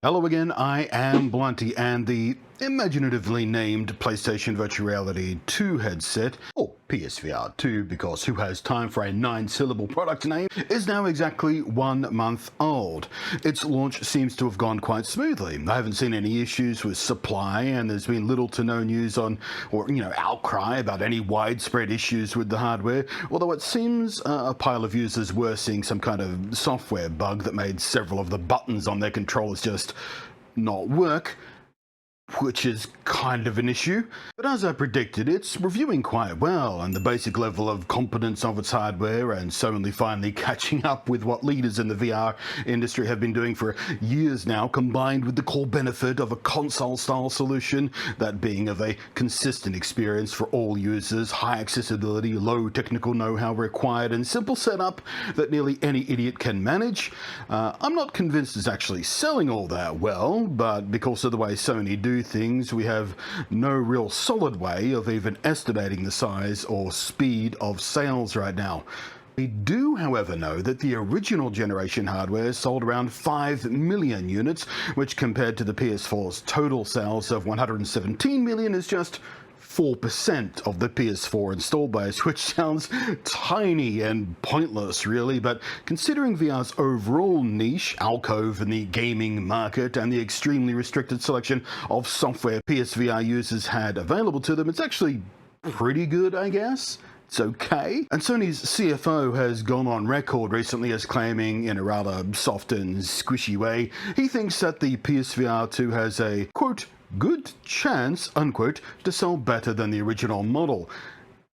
Hello again, I am Blunty, and the imaginatively named PlayStation Virtual Reality 2 headset, or PSVR 2 because who has time for a 9-syllable product name, is now exactly 1 month old. Its launch seems to have gone quite smoothly. I haven't seen any issues with supply, and there's been little to no news on, or outcry about any widespread issues with the hardware, although it seems a pile of users were seeing some kind of software bug that made several of the buttons on their controllers just not work, which is kind of an issue. But as I predicted, it's reviewing quite well, and the basic level of competence of its hardware and Sony finally catching up with what leaders in the VR industry have been doing for years now, combined with the core benefit of a console-style solution, that being of a consistent experience for all users, high accessibility, low technical know-how required, and simple setup that nearly any idiot can manage. I'm not convinced it's actually selling all that well, but because of the way Sony do things, we have no real solid way of even estimating the size or speed of sales right now. We do, however, know that the original generation hardware sold around 5 million units, which compared to the PS4's total sales of 117 million is just 4% of the PS4 install base, which sounds tiny and pointless really, but considering VR's overall niche, alcove in the gaming market, and the extremely restricted selection of software PSVR users had available to them, it's actually pretty good, I guess. It's okay. And Sony's CFO has gone on record recently as claiming, in a rather soft and squishy way, he thinks that the PSVR 2 has a, quote, good chance, unquote, to sell better than the original model.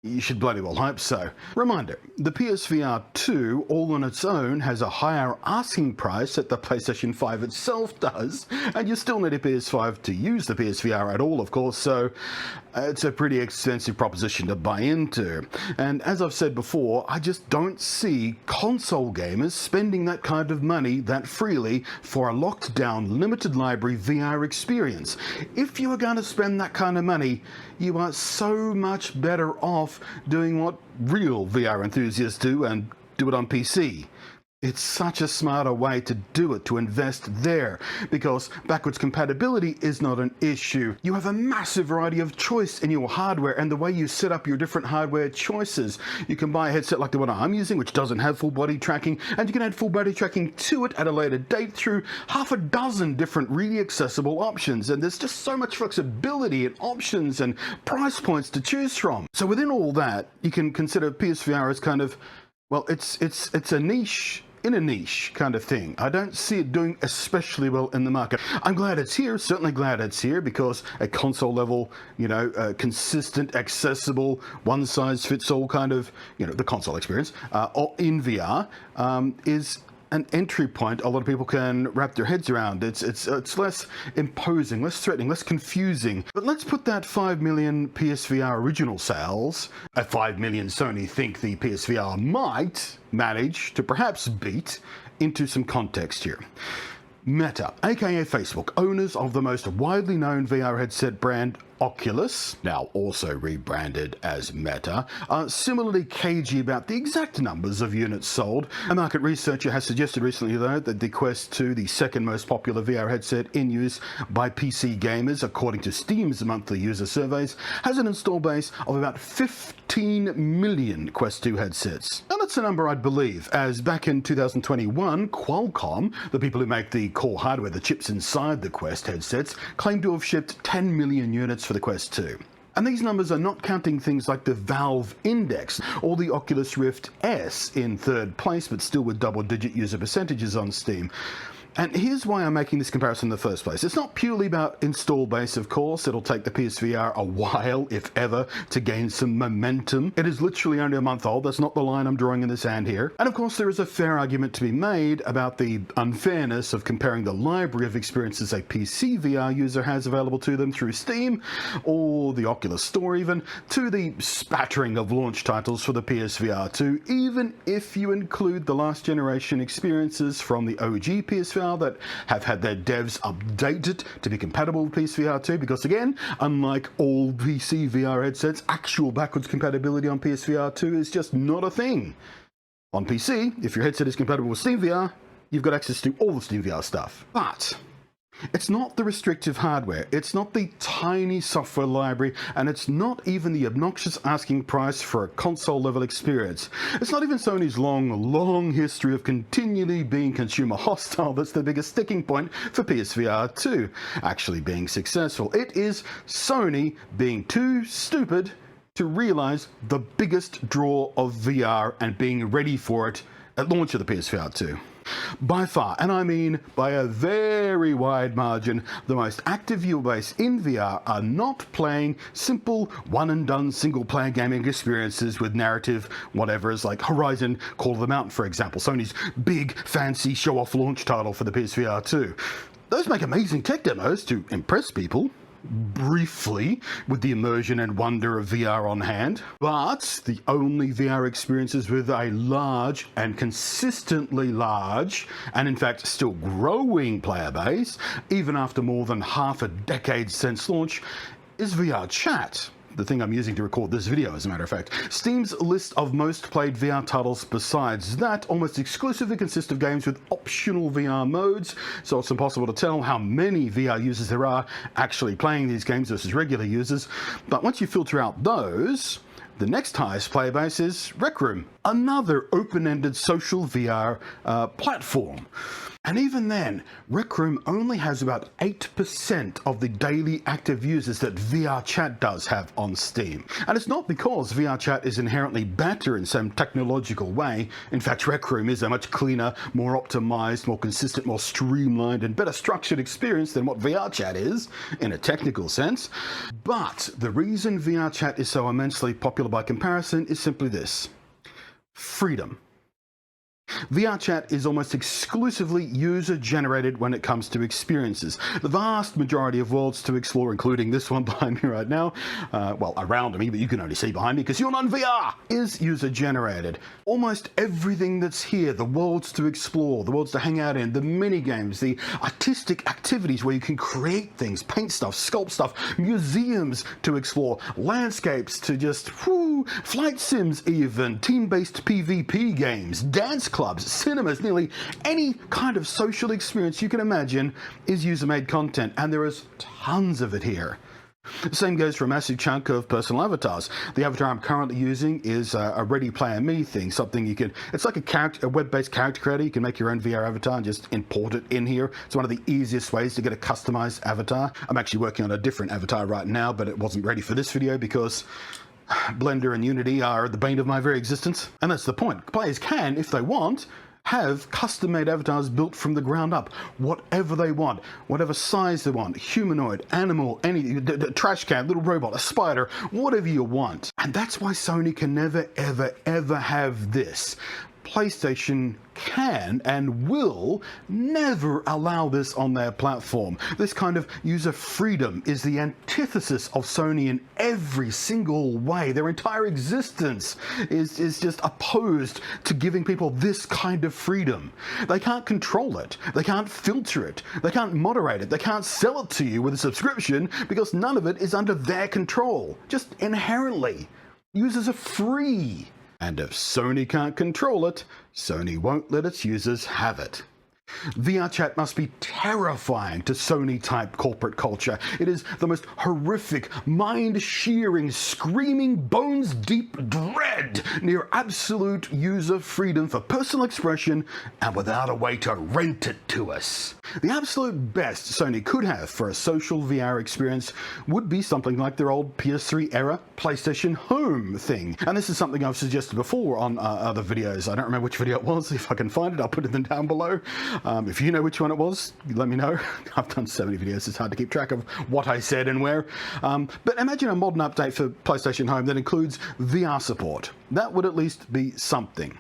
You should bloody well hope so. Reminder, the PSVR 2 all on its own has a higher asking price that the PlayStation 5 itself does, and you still need a PS5 to use the PSVR at all, of course, so it's a pretty expensive proposition to buy into. And as I've said before, I just don't see console gamers spending that kind of money that freely for a locked down, limited library VR experience. If you are going to spend that kind of money, you are so much better off doing what real VR enthusiasts do and do it on PC. It's such a smarter way to do it, to invest there, because backwards compatibility is not an issue. You have a massive variety of choice in your hardware and the way you set up your different hardware choices. You can buy a headset like the one I'm using, which doesn't have full body tracking, and you can add full body tracking to it at a later date through half a dozen different really accessible options, and there's just so much flexibility and options and price points to choose from. So within all that, you can consider PSVR as kind of, well, it's a niche in a niche kind of thing. I don't see it doing especially well in the market. I'm glad it's here, certainly glad it's here, because a console level, consistent, accessible, one-size-fits-all kind of, the console experience in VR is an entry point a lot of people can wrap their heads around. It's less imposing, less threatening, less confusing. But let's put that 5 million PSVR original sales, at 5 million Sony think the PSVR might manage to perhaps beat, into some context here. Meta, aka Facebook, owners of the most widely known VR headset brand Oculus, now also rebranded as Meta, are similarly cagey about the exact numbers of units sold. A market researcher has suggested recently, though, that the Quest 2, the second most popular VR headset in use by PC gamers, according to Steam's monthly user surveys, has an install base of about 15 million Quest 2 headsets. Now that's a number I'd believe, as back in 2021, Qualcomm, the people who make the core hardware, the chips inside the Quest headsets, claimed to have shipped 10 million units for the Quest 2. And these numbers are not counting things like the Valve Index or the Oculus Rift S in third place, but still with double-digit user percentages on Steam. And here's why I'm making this comparison in the first place. It's not purely about install base, of course. It'll take the PSVR a while, if ever, to gain some momentum. It is literally only a month old. That's not the line I'm drawing in the sand here. And of course, there is a fair argument to be made about the unfairness of comparing the library of experiences a PC VR user has available to them through Steam, or the Oculus Store even, to the spattering of launch titles for the PSVR 2, even if you include the last generation experiences from the OG PSVR that have had their devs updated to be compatible with PSVR 2, because again, unlike all PC VR headsets, actual backwards compatibility on PSVR 2 is just not a thing. On PC, if your headset is compatible with SteamVR, you've got access to all the SteamVR stuff. But It's not the restrictive hardware, it's not the tiny software library, and it's not even the obnoxious asking price for a console-level experience. It's not even Sony's long history of continually being consumer hostile that's the biggest sticking point for PSVR 2 actually being successful. It is Sony being too stupid to realize the biggest draw of VR and being ready for it at launch of the PSVR 2. By far, and I mean by a very wide margin, the most active viewer base in VR are not playing simple one-and-done single-player gaming experiences with narrative whatevers like Horizon Call of the Mountain, for example, Sony's big, fancy, show-off launch title for the PSVR 2. Those make amazing tech demos to impress people, briefly, with the immersion and wonder of VR on hand, but the only VR experiences with a large and consistently large, and in fact still growing player base, even after more than half a decade since launch, is VR Chat. The thing I'm using to record this video, as a matter of fact. Steam's list of most played VR titles besides that almost exclusively consists of games with optional VR modes, so it's impossible to tell how many VR users there are actually playing these games versus regular users. But once you filter out those, the next highest player base is Rec Room, another open-ended social VR platform. And even then, Rec Room only has about 8% of the daily active users that VR Chat does have on Steam. And it's not because VR Chat is inherently better in some technological way. In fact, Rec Room is a much cleaner, more optimized, more consistent, more streamlined, and better structured experience than what VR Chat is, in a technical sense. But the reason VR Chat is so immensely popular by comparison is simply this: freedom. VR Chat is almost exclusively user-generated when it comes to experiences. The vast majority of worlds to explore, including this one behind me right now, well, around me, but you can only see behind me because you're not in VR, is user-generated. Almost everything that's here, the worlds to explore, the worlds to hang out in, the mini-games, the artistic activities where you can create things, paint stuff, sculpt stuff, museums to explore, landscapes to just, flight sims even, team-based PvP games, dance clubs, cinemas, nearly any kind of social experience you can imagine is user-made content, and there is tons of it here. The same goes for a massive chunk of personal avatars. The avatar I'm currently using is a Ready Player Me thing, something you can, it's like a web-based character creator. You can make your own VR avatar and just import it in here. It's one of the easiest ways to get a customized avatar. I'm actually working on a different avatar right now, but it wasn't ready for this video because Blender and Unity are the bane of my very existence. And that's the point. Players can, if they want, have custom-made avatars built from the ground up. Whatever they want, whatever size they want, humanoid, animal, any trash can, little robot, a spider, whatever you want. And that's why Sony can never, ever have this. PlayStation can and will never allow this on their platform. This kind of user freedom is the antithesis of Sony in every single way. Their entire existence is just opposed to giving people this kind of freedom. They can't control it. They can't filter it. They can't moderate it. They can't sell it to you with a subscription because none of it is under their control. Just inherently. Users are free. And if Sony can't control it, Sony won't let its users have it. VR Chat must be terrifying to Sony-type corporate culture. It is the most horrific, mind-shearing, screaming, bones-deep dread near absolute user freedom for personal expression and without a way to rent it to us. The absolute best Sony could have for a social VR experience would be something like their old PS3-era PlayStation Home thing. And this is something I've suggested before on other videos. I don't remember which video it was. If I can find it, I'll put it down below. If you know which one it was, let me know. I've done so many videos, it's hard to keep track of what I said and where. But imagine a modern update for PlayStation Home that includes VR support. That would at least be something.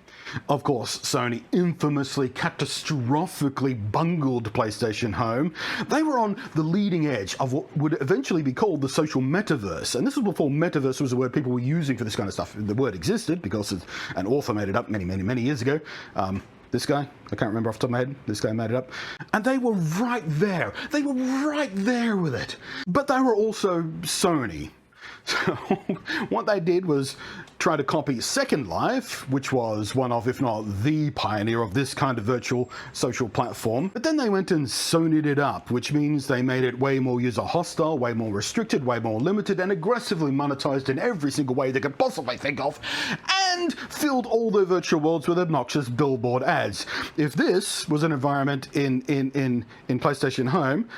Of course, Sony infamously, catastrophically bungled PlayStation Home. They were on the leading edge of what would eventually be called the social metaverse. And this was before metaverse was a word people were using for this kind of stuff. The word existed because an author made it up many years ago. This guy, I can't remember off the top of my head, this guy made it up. And they were right there. They were right there with it. But they were also Sony. So what they did was tried to copy Second Life, which was one of, if not the pioneer of this kind of virtual social platform, but then they went and Sony'd it up, which means they made it way more user hostile, way more restricted, way more limited, and aggressively monetized in every single way they could possibly think of, and filled all their virtual worlds with obnoxious billboard ads. If this was an environment in PlayStation Home,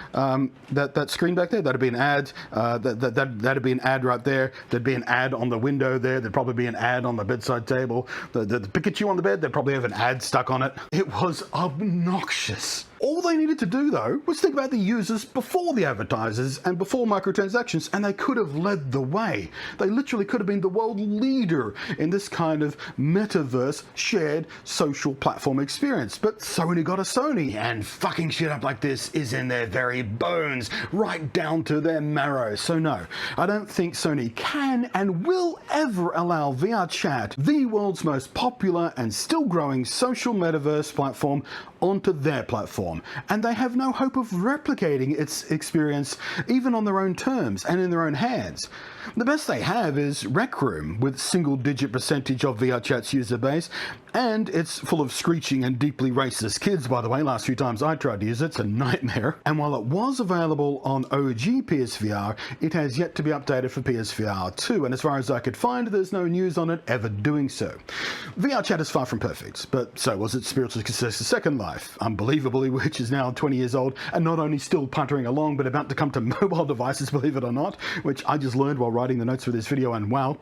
that screen back there, that'd be an ad. That'd be an ad right there. There'd be an ad on the window there. There'd probably be an ad on the bedside table. The Pikachu on the bed, they'd probably have an ad stuck on it. It was obnoxious. All they needed to do, though, was think about the users before the advertisers and before microtransactions, and they could have led the way. They literally could have been the world leader in this kind of metaverse shared social platform experience. But Sony got a Sony, and fucking shit up like this is in their very bones, right down to their marrow. So no, I don't think Sony can and will ever allow VR Chat, the world's most popular and still growing social metaverse platform, onto their platform, and they have no hope of replicating its experience even on their own terms and in their own hands. The best they have is Rec Room, with single-digit percentage of VR Chat's user base, and it's full of screeching and deeply racist kids, by the way. Last few times I tried to use it, it's a nightmare. And while it was available on OG PSVR, it has yet to be updated for PSVR 2, and as far as I could find, there's no news on it ever doing so. VR Chat is far from perfect, but so was its spiritual successor Second Life, unbelievably, which is now 20 years old, and not only still puntering along, but about to come to mobile devices, believe it or not, which I just learned while writing the notes for this video, and wow.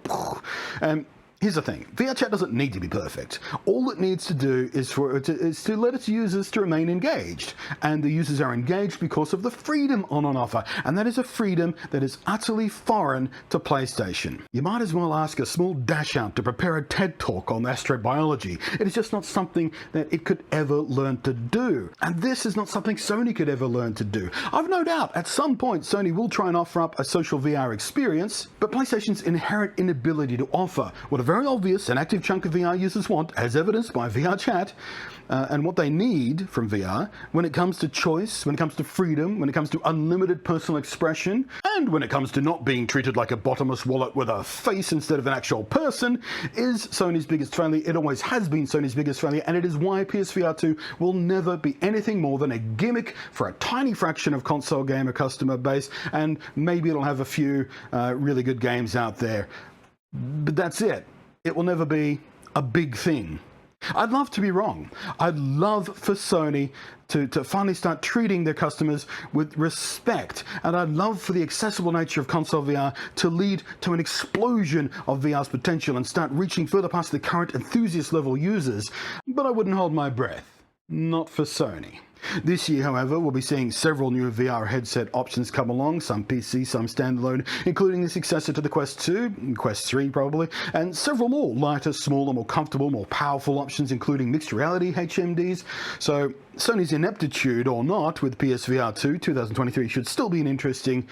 Here's the thing, VR Chat doesn't need to be perfect. All it needs to do is to let its users to remain engaged. And the users are engaged because of the freedom on offer. And that is a freedom that is utterly foreign to PlayStation. You might as well ask a small dash out to prepare a TED talk on astrobiology. It is just not something that it could ever learn to do. And this is not something Sony could ever learn to do. I've no doubt at some point Sony will try and offer up a social VR experience, but PlayStation's inherent inability to offer what a very obvious and active chunk of VR users want, as evidenced by VR Chat, and what they need from VR when it comes to choice, when it comes to freedom, when it comes to unlimited personal expression, and when it comes to not being treated like a bottomless wallet with a face instead of an actual person, is Sony's biggest failure. It always has been Sony's biggest failure, and it is why PSVR 2 will never be anything more than a gimmick for a tiny fraction of console gamer customer base, and maybe it'll have a few really good games out there. But that's it. It will never be a big thing. I'd love to be wrong. I'd love for Sony to finally start treating their customers with respect, and I'd love for the accessible nature of console VR to lead to an explosion of VR's potential and start reaching further past the current enthusiast level users, but I wouldn't hold my breath. Not for Sony. This year, however, we'll be seeing several new VR headset options come along, some PC, some standalone, including the successor to the Quest 2, Quest 3 probably, and several more lighter, smaller, more comfortable, more powerful options, including mixed reality HMDs. So Sony's ineptitude or not with PSVR 2 2023 should still be an interesting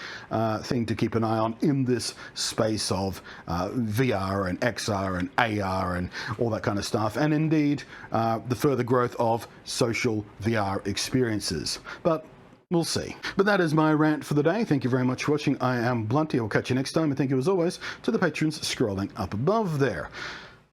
thing to keep an eye on in this space of VR and XR and AR and all that kind of stuff, and indeed the further growth of social VR experiences. But we'll see. But that is my rant for the day. Thank you very much for watching. I am Blunty. I will catch you next time, and thank you as always to the patrons scrolling up above there.